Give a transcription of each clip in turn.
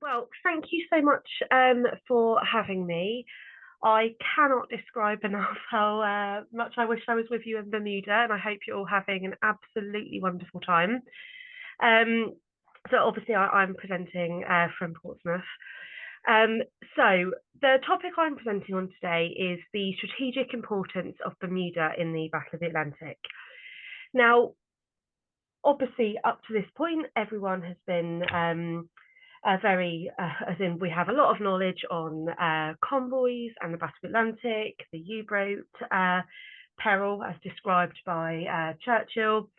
Well, thank you so much for having me. I cannot describe enough how much I wish I was with you in Bermuda, and I hope you're all having an absolutely wonderful time. Um, so obviously I'm presenting from Portsmouth. Um, so the topic I'm presenting on today is the strategic importance of Bermuda in the Battle of the Atlantic. Now, obviously, up to this point, everyone has been as in we have a lot of knowledge on convoys and the Battle of the Atlantic, the U-boat peril as described by Churchill.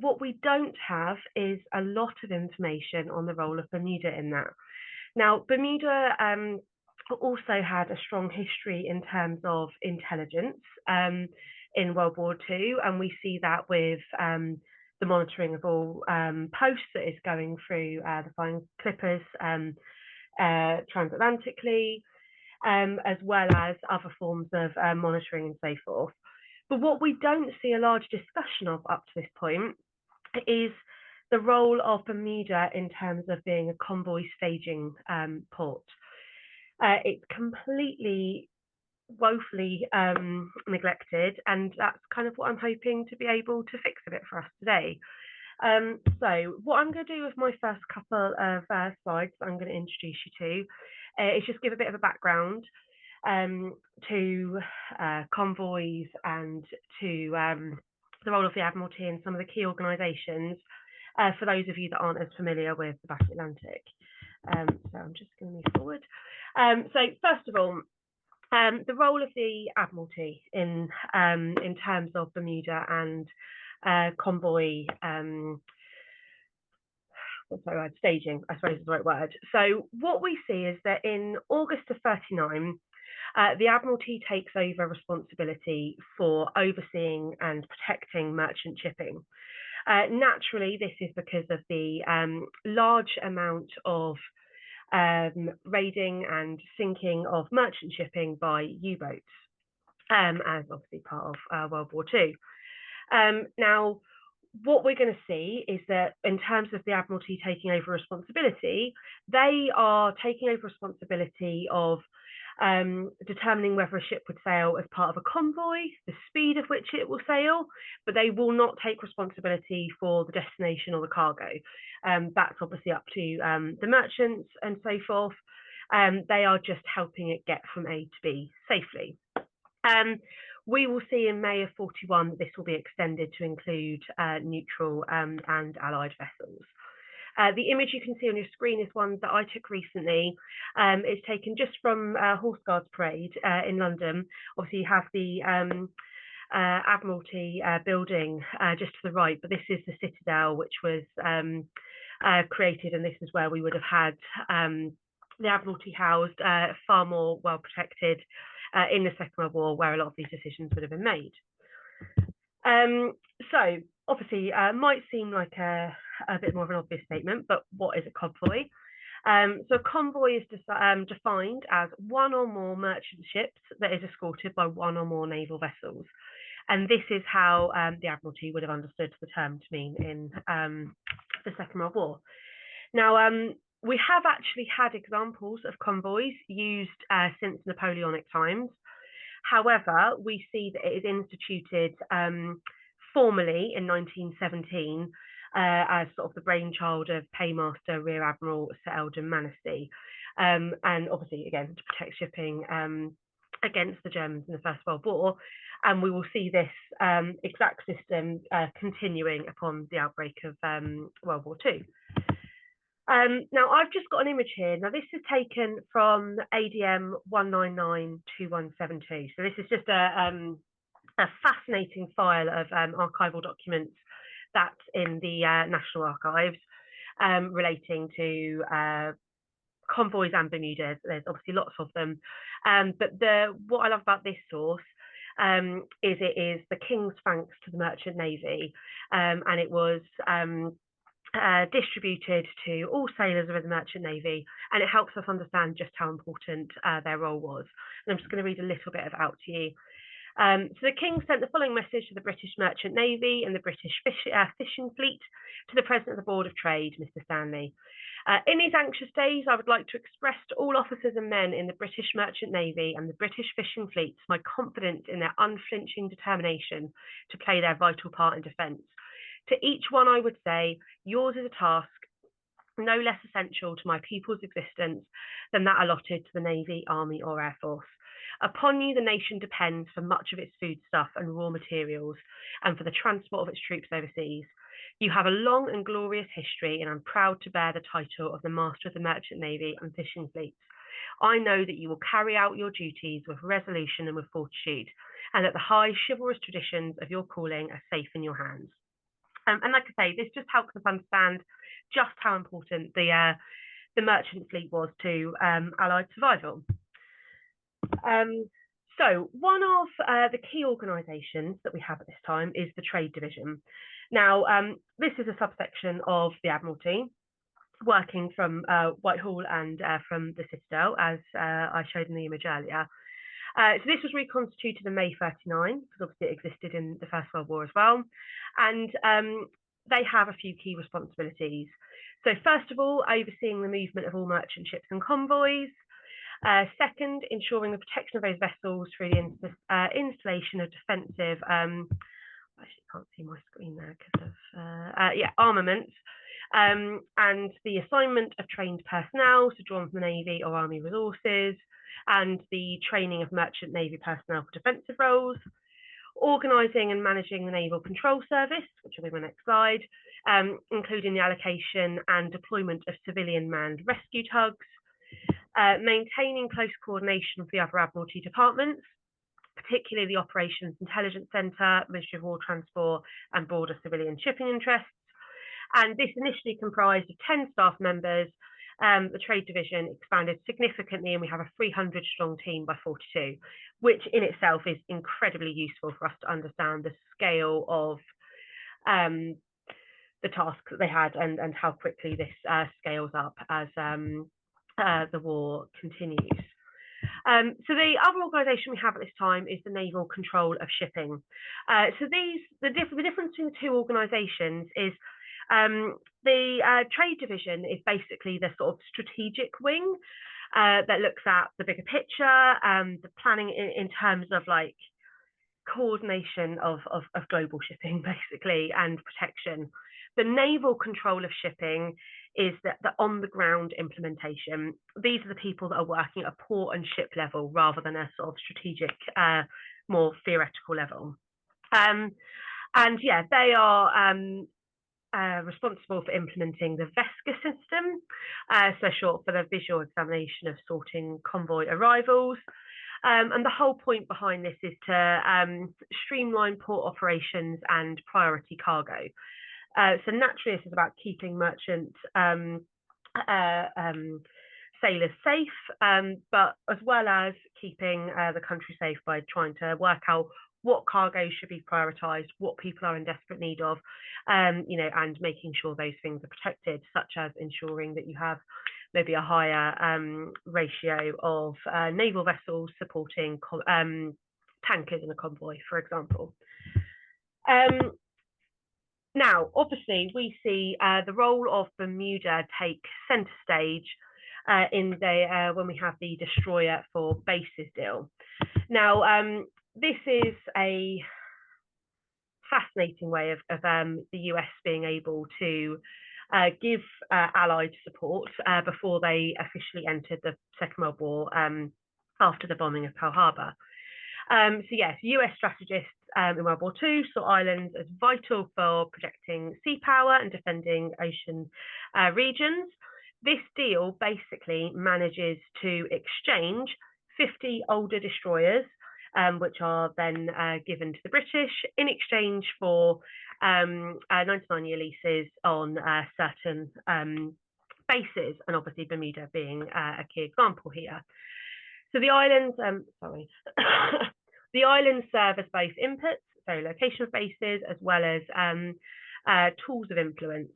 What we don't have is a lot of information on the role of Bermuda in that. Now, Bermuda also had a strong history in terms of intelligence in World War II, and we see that with the monitoring of all posts that is going through the flying clippers transatlantically, as well as other forms of monitoring and so forth. But what we don't see a large discussion of up to this point is the role of Bermuda in terms of being a convoy staging port. It's completely woefully neglected, and that's kind of what I'm hoping to be able to fix a bit for us today. So what I'm going to do with my first couple of slides that I'm going to introduce you to is just give a bit of a background to convoys and to the role of the Admiralty and some of the key organisations for those of you that aren't as familiar with the Battle Atlantic. So I'm just going to move forward. So first of all, the role of the Admiralty in terms of Bermuda and convoy staging, I suppose is the right word. So what we see is that in August of 39, the Admiralty takes over responsibility for overseeing and protecting merchant shipping. Naturally, this is because of the large amount of raiding and sinking of merchant shipping by U-boats, as obviously part of World War II. Now, what we're going to see is that in terms of the Admiralty taking over responsibility, they are taking over responsibility of determining whether a ship would sail as part of a convoy, the speed of which it will sail, but they will not take responsibility for the destination or the cargo. That's obviously up to the merchants and so forth. They are just helping it get from A to B safely. We will see in May of 41 that this will be extended to include neutral and allied vessels. The image you can see on your screen is one that I took recently. It's taken just from Horse Guards Parade in London. Obviously, you have the Admiralty building just to the right, but this is the Citadel, which was created, and this is where we would have had the Admiralty housed, far more well protected in the Second World War, where a lot of these decisions would have been made. So obviously, might seem like a bit more of an obvious statement, but what is a convoy? So a convoy is defined as one or more merchant ships that is escorted by one or more naval vessels. And this is how the Admiralty would have understood the term to mean in the Second World War. Now, we have actually had examples of convoys used since Napoleonic times. However, we see that it is instituted formally in 1917 as sort of the brainchild of Paymaster Rear Admiral Sir Eldon Manistee. And obviously, again, to protect shipping against the Germans in the First World War. And we will see this exact system continuing upon the outbreak of World War II. Now, I've just got an image here. Now, this is taken from ADM 1992172. So this is just a fascinating file of archival documents that's in the National Archives relating to convoys and Bermuda. There's obviously lots of them. But what I love about this source is it is the King's thanks to the Merchant Navy. And it was distributed to all sailors of the Merchant Navy, and it helps us understand just how important their role was. And I'm just going to read a little bit of it out to you. So the King sent the following message to the British Merchant Navy and the British fishing fleet to the President of the Board of Trade, Mr. Stanley. In these anxious days, I would like to express to all officers and men in the British Merchant Navy and the British fishing fleets my confidence in their unflinching determination to play their vital part in defence. To each one I would say, yours is a task no less essential to my people's existence than that allotted to the Navy, Army, or Air Force. Upon you, the nation depends for much of its foodstuff and raw materials, and for the transport of its troops overseas. You have a long and glorious history, and I'm proud to bear the title of the Master of the Merchant Navy and Fishing Fleets. I know that you will carry out your duties with resolution and with fortitude, and that the high chivalrous traditions of your calling are safe in your hands. And like I say, this just helps us understand just how important the merchant fleet was to Allied survival. So one of the key organisations that we have at this time is the Trade Division. Now, this is a subsection of the Admiralty, working from Whitehall and from the Citadel, as I showed in the image earlier. So this was reconstituted in May 39, because obviously it existed in the First World War as well. And they have a few key responsibilities. So first of all, overseeing the movement of all merchant ships and convoys. Second, ensuring the protection of those vessels through the installation of defensive, I actually can't see my screen there because of, armaments. And the assignment of trained personnel, so drawn from the Navy or Army resources, and the training of merchant Navy personnel for defensive roles, organising and managing the Naval Control Service, which will be my next slide, including the allocation and deployment of civilian manned rescue tugs, maintaining close coordination with the other Admiralty departments, particularly the Operations Intelligence Centre, Ministry of War Transport, and broader civilian shipping interests. And this initially comprised of 10 staff members. The Trade Division expanded significantly, and we have a 300-strong team by 42, which in itself is incredibly useful for us to understand the scale of the tasks that they had and how quickly this scales up as the war continues. So the other organisation we have at this time is the Naval Control of Shipping. So the difference between the two organisations is the Trade Division is basically the sort of strategic wing that looks at the bigger picture, the planning in terms of like coordination of global shipping, basically, and protection. The Naval Control of Shipping is the on-the-ground implementation. These are the people that are working at a port and ship level rather than a sort of strategic, more theoretical level. And yeah, they are responsible for implementing the VESCA system, so short for the visual examination of sorting convoy arrivals. And the whole point behind this is to streamline port operations and priority cargo. So naturally, this is about keeping merchant sailors safe, but as well as keeping the country safe by trying to work out what cargoes should be prioritised, what people are in desperate need of, you know, and making sure those things are protected, such as ensuring that you have maybe a higher ratio of naval vessels supporting tankers in a convoy, for example. Now, obviously, we see the role of Bermuda take centre stage in the when we have the destroyer for bases deal. Now, this is a fascinating way of the US being able to give Allied support before they officially entered the Second World War after the bombing of Pearl Harbor. So yes, US strategists in World War II saw islands as vital for projecting sea power and defending ocean regions. This deal basically manages to exchange 50 older destroyers, which are then given to the British in exchange for 99-year leases on certain bases, and obviously Bermuda being a key example here. So the islands, the islands serve as both inputs, so location of bases, as well as tools of influence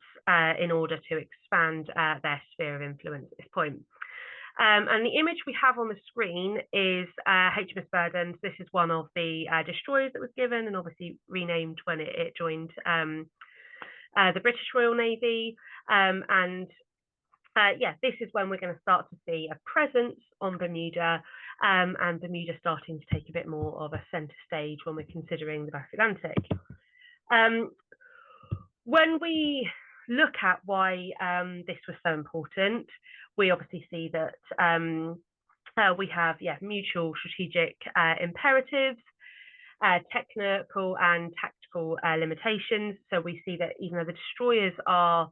in order to expand their sphere of influence at this point. And the image we have on the screen is HMS Burden. This is one of the destroyers that was given and obviously renamed when it joined the British Royal Navy. And this is when we're going to start to see a presence on Bermuda, and Bermuda starting to take a bit more of a centre stage when we're considering the North Atlantic. When we look at why this was so important, we obviously see that we have mutual strategic imperatives, technical and tactical limitations. So we see that even though the destroyers are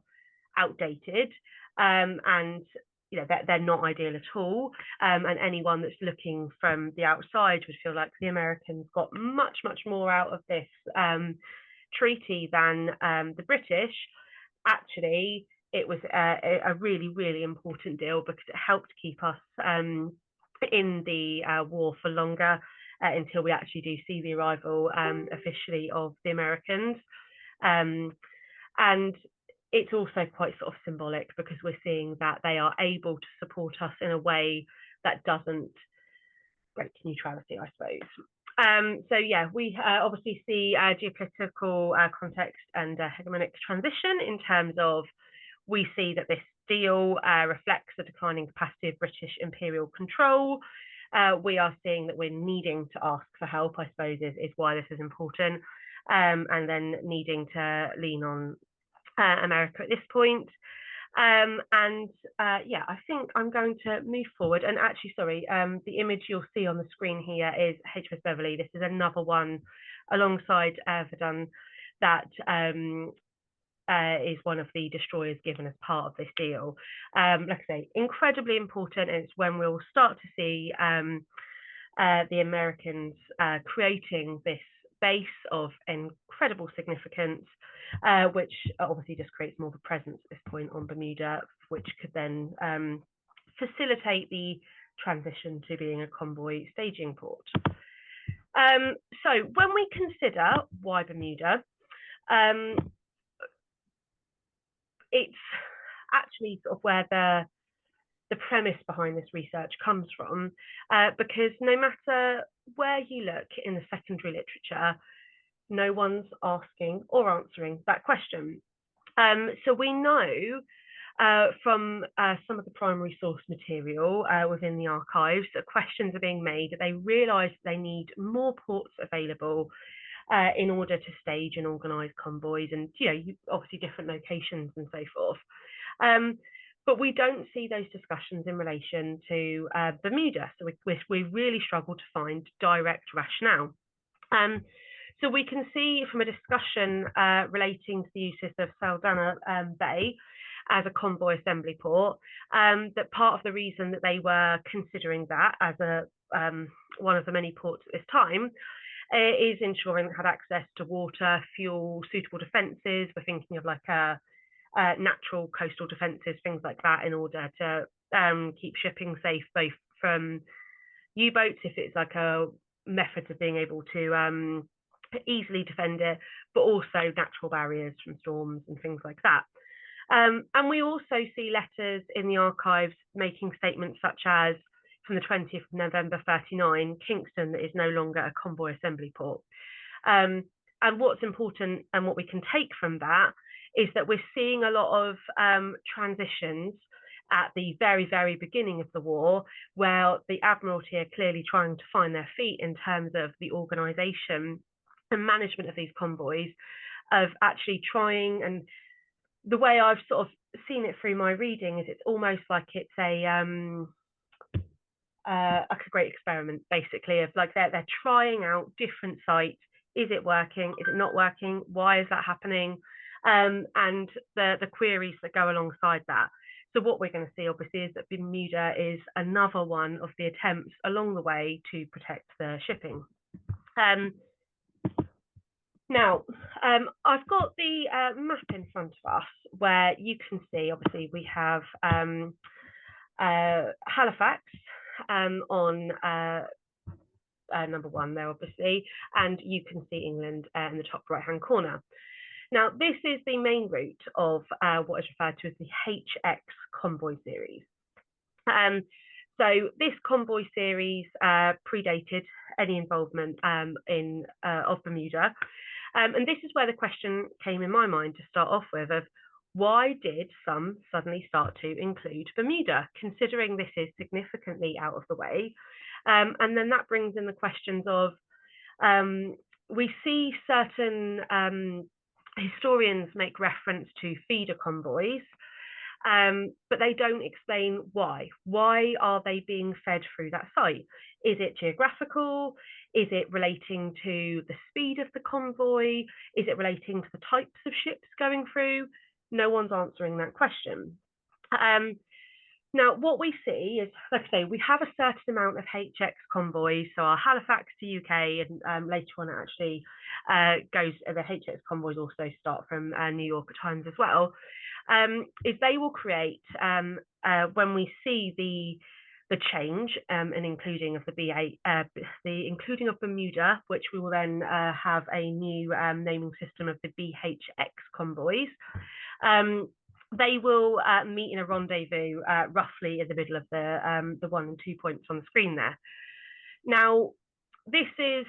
outdated and they're not ideal at all, and anyone that's looking from the outside would feel like the Americans got much more out of this treaty than the British. Actually, it was a really important deal because it helped keep us in the war for longer, until we actually do see the arrival officially of the Americans. And it's also quite sort of symbolic because we're seeing that they are able to support us in a way that doesn't break neutrality, I suppose. So we obviously see geopolitical context and hegemonic transition in terms of, we see that this deal reflects the declining capacity of British imperial control. We are seeing that we're needing to ask for help, I suppose, is why this is important, and then needing to lean on America at this point. I think I'm going to move forward. And actually, sorry, the image you'll see on the screen here is HMS Beverly. This is another one alongside Verdun that is one of the destroyers given as part of this deal. Like I say, incredibly important, and it's when we'll start to see the Americans creating this base of incredible significance, which obviously just creates more of a presence at this point on Bermuda, which could then facilitate the transition to being a convoy staging port. So when we consider why Bermuda, it's actually sort of where the premise behind this research comes from, because no matter where you look in the secondary literature, no one's asking or answering that question. So we know from some of the primary source material within the archives that questions are being made, that they realise they need more ports available in order to stage and organise convoys, and obviously different locations and so forth. But we don't see those discussions in relation to Bermuda, so we really struggle to find direct rationale. So we can see from a discussion relating to the uses of Saldanha Bay as a convoy assembly port, that part of the reason that they were considering that as one of the many ports at this time is ensuring they had access to water, fuel, suitable defences. We're thinking of like natural coastal defences, things like that, in order to keep shipping safe, both from U-boats, if it's like a method of being able to easily defend it, but also natural barriers from storms and things like that. And we also see letters in the archives making statements such as, from the 20th of November 39, Kingston is no longer a convoy assembly port. And what's important and what we can take from that is that we're seeing a lot of transitions at the very beginning of the war, where the Admiralty are clearly trying to find their feet in terms of the organisation and management of these convoys, of actually trying, and the way I've sort of seen it through my reading is it's almost like it's a great experiment, basically, of like they're trying out different sites. Is it working? Is it not working? Why is that happening? And the queries that go alongside that. So what we're going to see, obviously, is that Bermuda is another one of the attempts along the way to protect the shipping. Now, I've got the map in front of us where you can see, obviously, we have Halifax on number one there, obviously, and you can see England in the top right-hand corner. Now, this is the main route of what is referred to as the HX convoy series. So this convoy series predated any involvement of Bermuda. And this is where the question came in my mind to start off with, of why did some suddenly start to include Bermuda, considering this is significantly out of the way? And then that brings in the questions of, we see certain historians make reference to feeder convoys, but they don't explain why. Why are they being fed through that site? Is it geographical? Is it relating to the speed of the convoy? Is it relating to the types of ships going through? No one's answering that question. Now, what we see is, like I say, we have a certain amount of HX convoys. So our Halifax to UK, and later on it actually goes, the HX convoys also start from New York at times as well, is they will create, when we see the change and including of the including of Bermuda, which we will then have a new naming system of the BHX convoys. They will meet in a rendezvous roughly in the middle of the 1 and 2 points on the screen there. Now, this is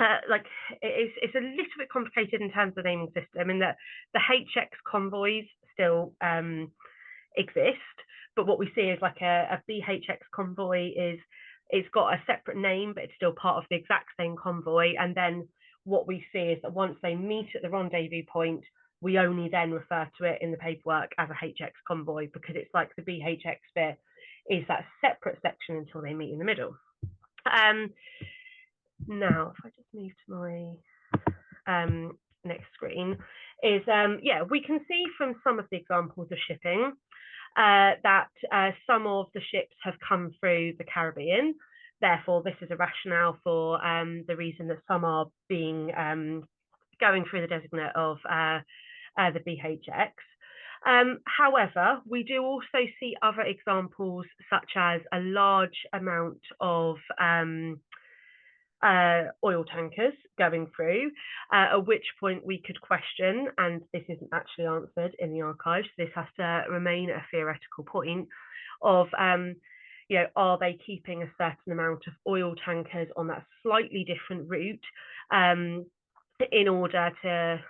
it's a little bit complicated in terms of the naming system, in that the HX convoys still exist, but what we see is like a BHX convoy it's got a separate name, but it's still part of the exact same convoy. And then what we see is that once they meet at the rendezvous point, we only then refer to it in the paperwork as a HX convoy, because it's like the BHX bit is that separate section until they meet in the middle. Now, if I just move to my next screen, is we can see from some of the examples of shipping that some of the ships have come through the Caribbean. Therefore, this is a rationale for the reason that some are being going through the designate of the BHX. However, we do also see other examples, such as a large amount of oil tankers going through, at which point we could question, and this isn't actually answered in the archives, this has to remain a theoretical point of, are they keeping a certain amount of oil tankers on that slightly different route in order to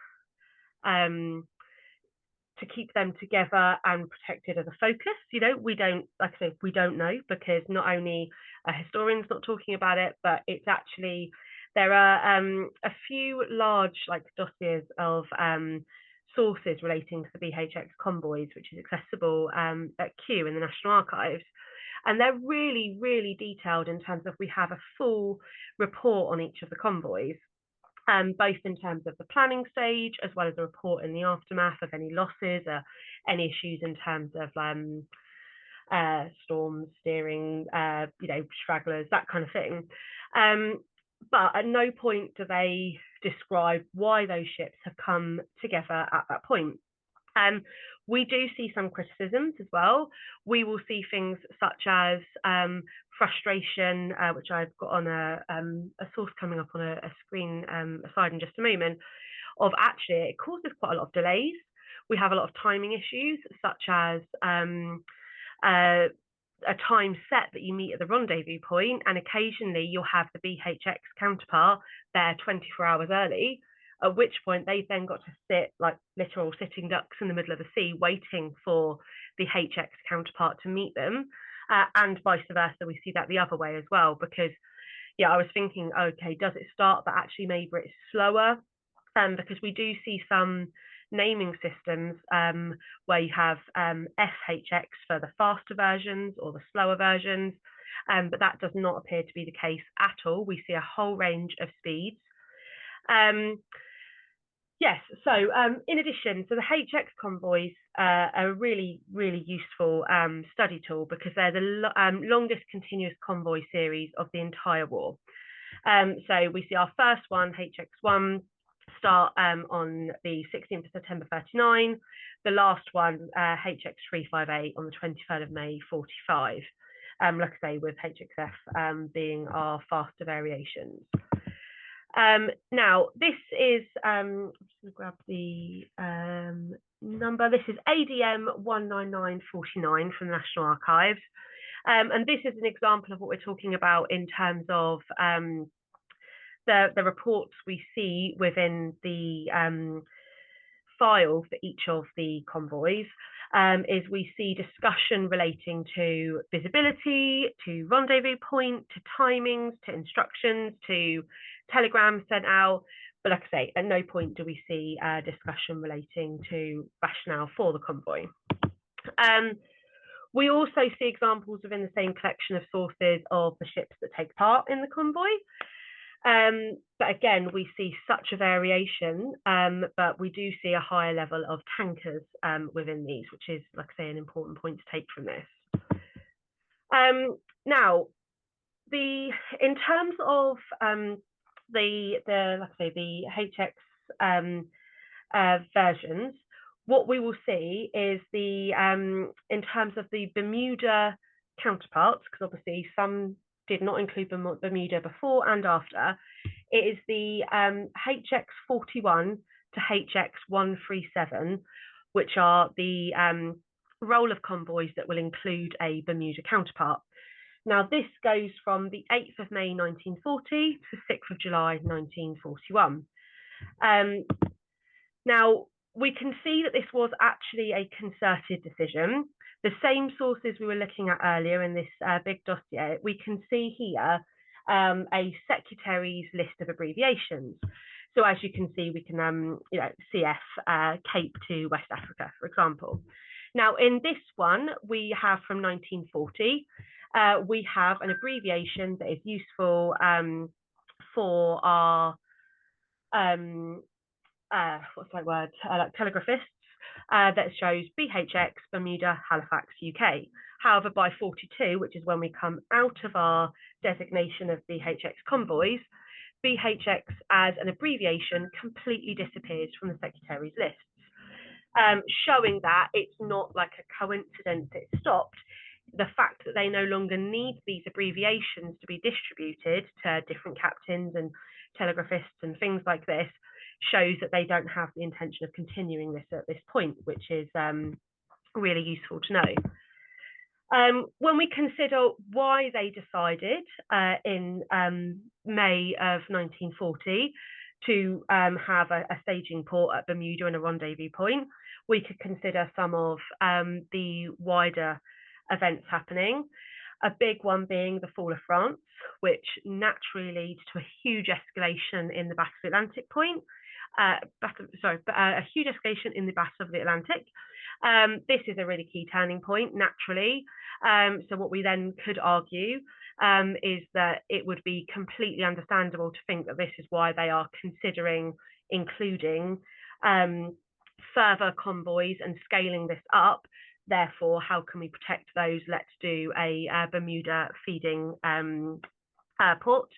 keep them together and protected as a focus? We don't, like I say, we don't know, because not only are historians not talking about it, but it's actually, there are a few large dossiers of sources relating to the BHX convoys, which is accessible at Kew in the National Archives. And they're really, really detailed in terms of, we have a full report on each of the convoys, both in terms of the planning stage, as well as a report in the aftermath of any losses or any issues in terms of storms, steering, stragglers, that kind of thing. But at no point do they describe why those ships have come together at that point. We do see some criticisms as well. We will see things such as frustration, which I've got on a source coming up on a screen aside in just a moment, of actually it causes quite a lot of delays. We have a lot of timing issues, such as a time set that you meet at the rendezvous point, and occasionally you'll have the BHX counterpart there 24 hours early, at which point they've then got to sit like literal sitting ducks in the middle of the sea waiting for the HX counterpart to meet them, and vice versa. We see that the other way as well, because I was thinking, okay, does it start, but actually maybe it's slower, because we do see some naming systems where you have SHX for the faster versions or the slower versions, but that does not appear to be the case at all. We see a whole range of speeds. Yes, so in addition, so the HX convoys are a really, really useful study tool, because they're the longest continuous convoy series of the entire war. So we see our first one, HX1, start on the 16th of September 39, the last one, HX358, on the 23rd of May 45, like I say, with HXF being our faster variations. Now, this is, I'm just going to grab the number, this is ADM 19949 from the National Archives. And this is an example of what we're talking about in terms of the reports we see within the file for each of the convoys is we see discussion relating to visibility, to rendezvous point, to timings, to instructions, to telegrams sent out. But like I say, at no point do we see discussion relating to rationale for the convoy. We also see examples within the same collection of sources of the ships that take part in the convoy. But again, we see such a variation, but we do see a higher level of tankers within these, which is, like I say, an important point to take from this. Now, in terms of like I say, the HX versions, what we will see is in terms of the Bermuda counterparts, because obviously some did not include Bermuda before and after, it is the HX41 to HX137, which are the roll of convoys that will include a Bermuda counterpart. Now, this goes from the 8th of May 1940 to 6th of July 1941. Now, we can see that this was actually a concerted decision. The same sources we were looking at earlier in this big dossier, we can see here a secretary's list of abbreviations. So as you can see, we can, CF, Cape to West Africa, for example. Now, in this one, we have from 1940, we have an abbreviation that is useful for our like telegraphists, that shows BHX, Bermuda, Halifax, UK. However, by 42, which is when we come out of our designation of BHX convoys, BHX as an abbreviation completely disappears from the Secretary's lists, showing that it's not like a coincidence it stopped. The fact that they no longer need these abbreviations to be distributed to different captains and telegraphists and things like this shows that they don't have the intention of continuing this at this point, which is really useful to know. When we consider why they decided in May of 1940 to have a staging port at Bermuda and a rendezvous point, we could consider some of the wider events happening. A big one being the fall of France, which naturally leads to a huge escalation in the Battle of the Atlantic point. A huge escalation in the Battle of the Atlantic. This is a really key turning point, naturally. So what we then could argue is that it would be completely understandable to think that this is why they are considering including further convoys and scaling this up. Therefore, how can we protect those? Let's do a Bermuda feeding port.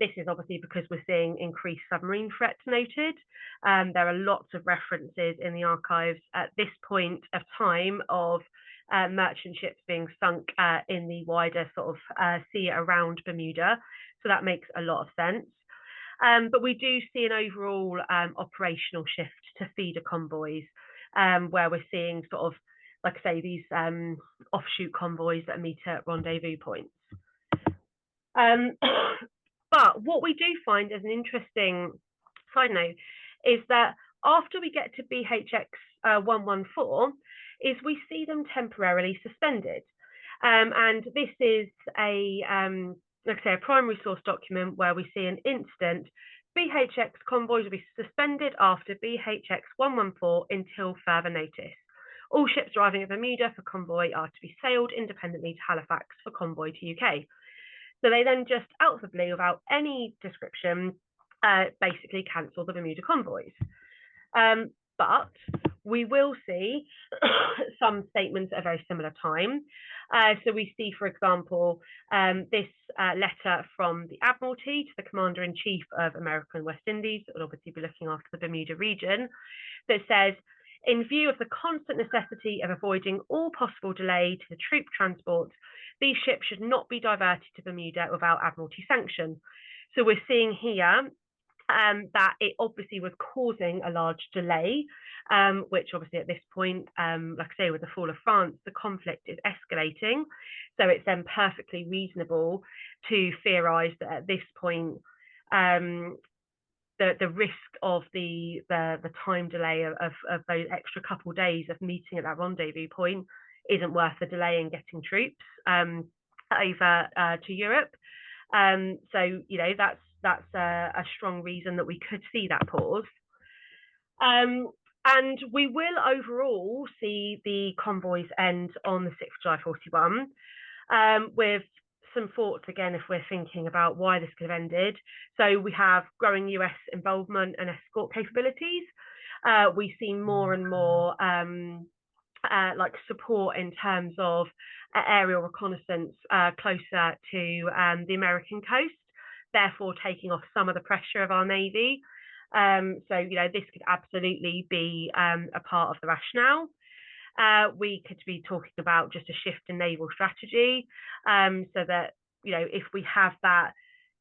This is obviously because we're seeing increased submarine threats noted. There are lots of references in the archives at this point of time of merchant ships being sunk in the wider sort of sea around Bermuda. So that makes a lot of sense. But we do see an overall operational shift to feeder convoys, where we're seeing sort of, like I say, these offshoot convoys that meet at rendezvous points. But what we do find as an interesting side note is that after we get to BHX 114, is we see them temporarily suspended. And this is like I say, a primary source document where we see an instant BHX convoys will be suspended after BHX 114 until further notice. All ships arriving at Bermuda for convoy are to be sailed independently to Halifax for convoy to UK. So they then just out of the blue, without any description, basically cancel the Bermuda convoys. But we will see some statements at a very similar time. So we see, for example, this letter from the Admiralty to the Commander-in-Chief of American West Indies, that will obviously be looking after the Bermuda region, that says, in view of the constant necessity of avoiding all possible delay to the troop transports, these ships should not be diverted to Bermuda without Admiralty sanction. So we're seeing here that it obviously was causing a large delay, which obviously at this point, like I say, with the fall of France, the conflict is escalating. So it's then perfectly reasonable to theorize that at this point, the the risk of the time delay of those extra couple of days of meeting at that rendezvous point isn't worth the delay in getting troops over to Europe. So that's a strong reason that we could see that pause. And we will overall see the convoys end on the 6th of July 41, with some thoughts again if we're thinking about why this could have ended. So we have growing US involvement and escort capabilities. We see more and more like support in terms of aerial reconnaissance closer to the American coast, therefore taking off some of the pressure of our Navy. So this could absolutely be a part of the rationale. We could be talking about just a shift in naval strategy, so that if we have that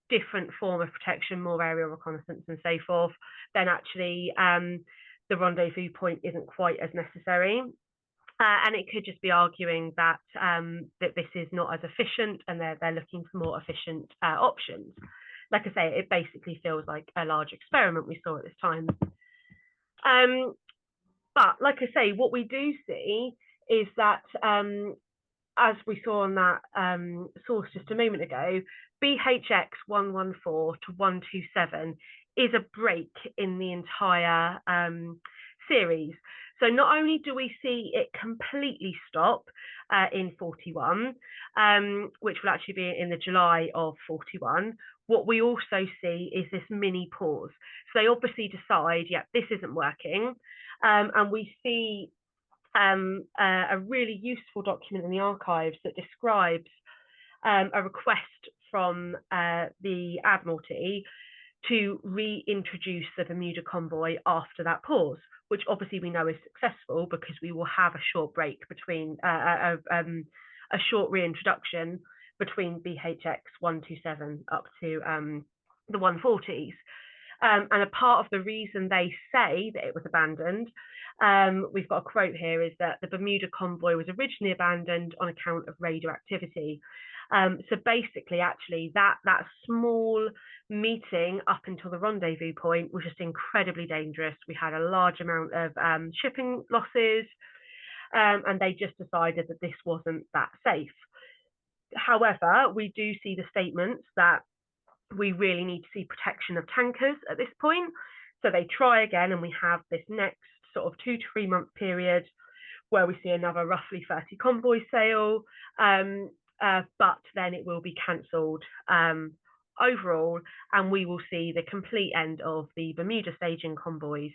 different form of protection, more aerial reconnaissance and so forth, then actually the rendezvous point isn't quite as necessary. And it could just be arguing that that this is not as efficient, and they're looking for more efficient options. Like I say, it basically feels like a large experiment we saw at this time. But like I say, what we do see is that, as we saw on that source just a moment ago, BHX 114 to 127 is a break in the entire series. So not only do we see it completely stop in 41, which will actually be in the July of 41, what we also see is this mini pause. So they obviously decide, yeah, this isn't working. And we see a really useful document in the archives that describes a request from the Admiralty to reintroduce the Bermuda convoy after that pause, which obviously we know is successful because we will have a short break between a short reintroduction between BHX 127 up to the 140s. And a part of the reason they say that it was abandoned, we've got a quote here, is that the Bermuda convoy was originally abandoned on account of radioactivity. So basically, actually, that small meeting up until the rendezvous point was just incredibly dangerous. We had a large amount of shipping losses, and they just decided that this wasn't that safe. However, we do see the statements that we really need to see protection of tankers at this point. So they try again, and we have this next sort of 2 to 3 month period where we see another roughly 30 convoys sail, but then it will be cancelled overall, and we will see the complete end of the Bermuda staging convoys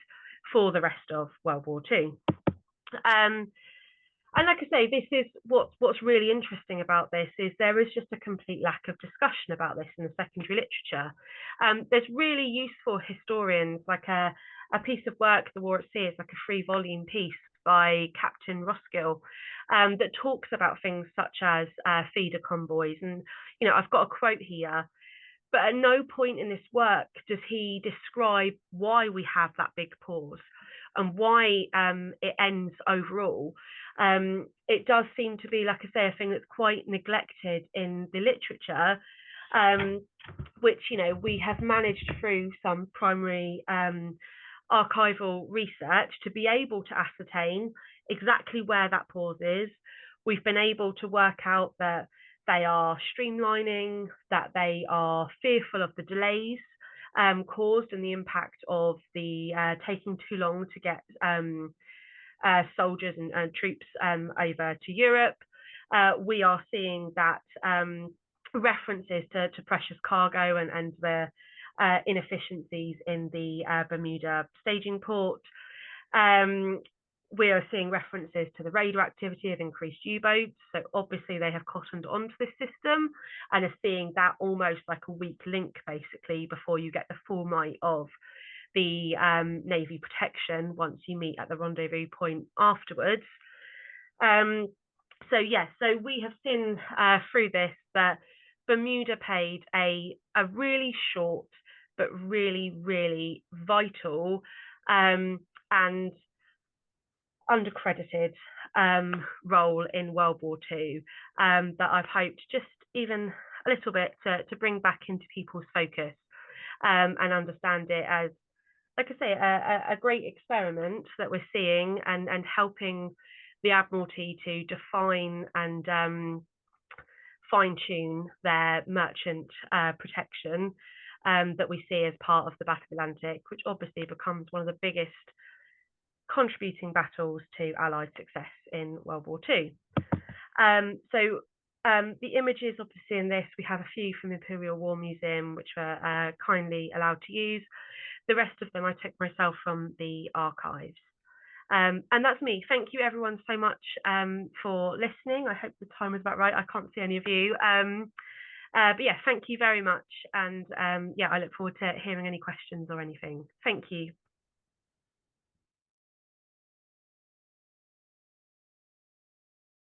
for the rest of World War II. And like I say, this is what's really interesting about this is there is just a complete lack of discussion about this in the secondary literature. There's really useful historians, like a piece of work, The War at Sea, is like a 3-volume piece by Captain Roskill, that talks about things such as feeder convoys. And, I've got a quote here, but at no point in this work does he describe why we have that big pause and why it ends overall. It does seem to be, like I say, a thing that's quite neglected in the literature, which, we have managed through some primary archival research to be able to ascertain exactly where that pause is. We've been able to work out that they are streamlining, that they are fearful of the delays caused and the impact of the taking too long to get soldiers and troops over to Europe. We are seeing that references to precious cargo and the inefficiencies in the Bermuda staging port. We are seeing references to the radioactivity of increased U-boats. So obviously they have cottoned onto this system and are seeing that almost like a weak link, basically, before you get the full might of the Navy protection once you meet at the rendezvous point afterwards. So we have seen through this that Bermuda played a really short but really, really vital and undercredited role in World War II that I've hoped just even a little bit to bring back into people's focus. and understand it as, like I say, a great experiment that we're seeing and helping the Admiralty to define and fine-tune their merchant protection that we see as part of the Battle of the Atlantic, which obviously becomes one of the biggest contributing battles to Allied success in World War II. The images obviously in this, we have a few from the Imperial War Museum, which were kindly allowed to use. The rest of them I took myself from the archives. And that's me. Thank you everyone so much for listening. I hope the time was about right. I can't see any of you. But yeah, thank you very much. And yeah, I look forward to hearing any questions or anything. Thank you.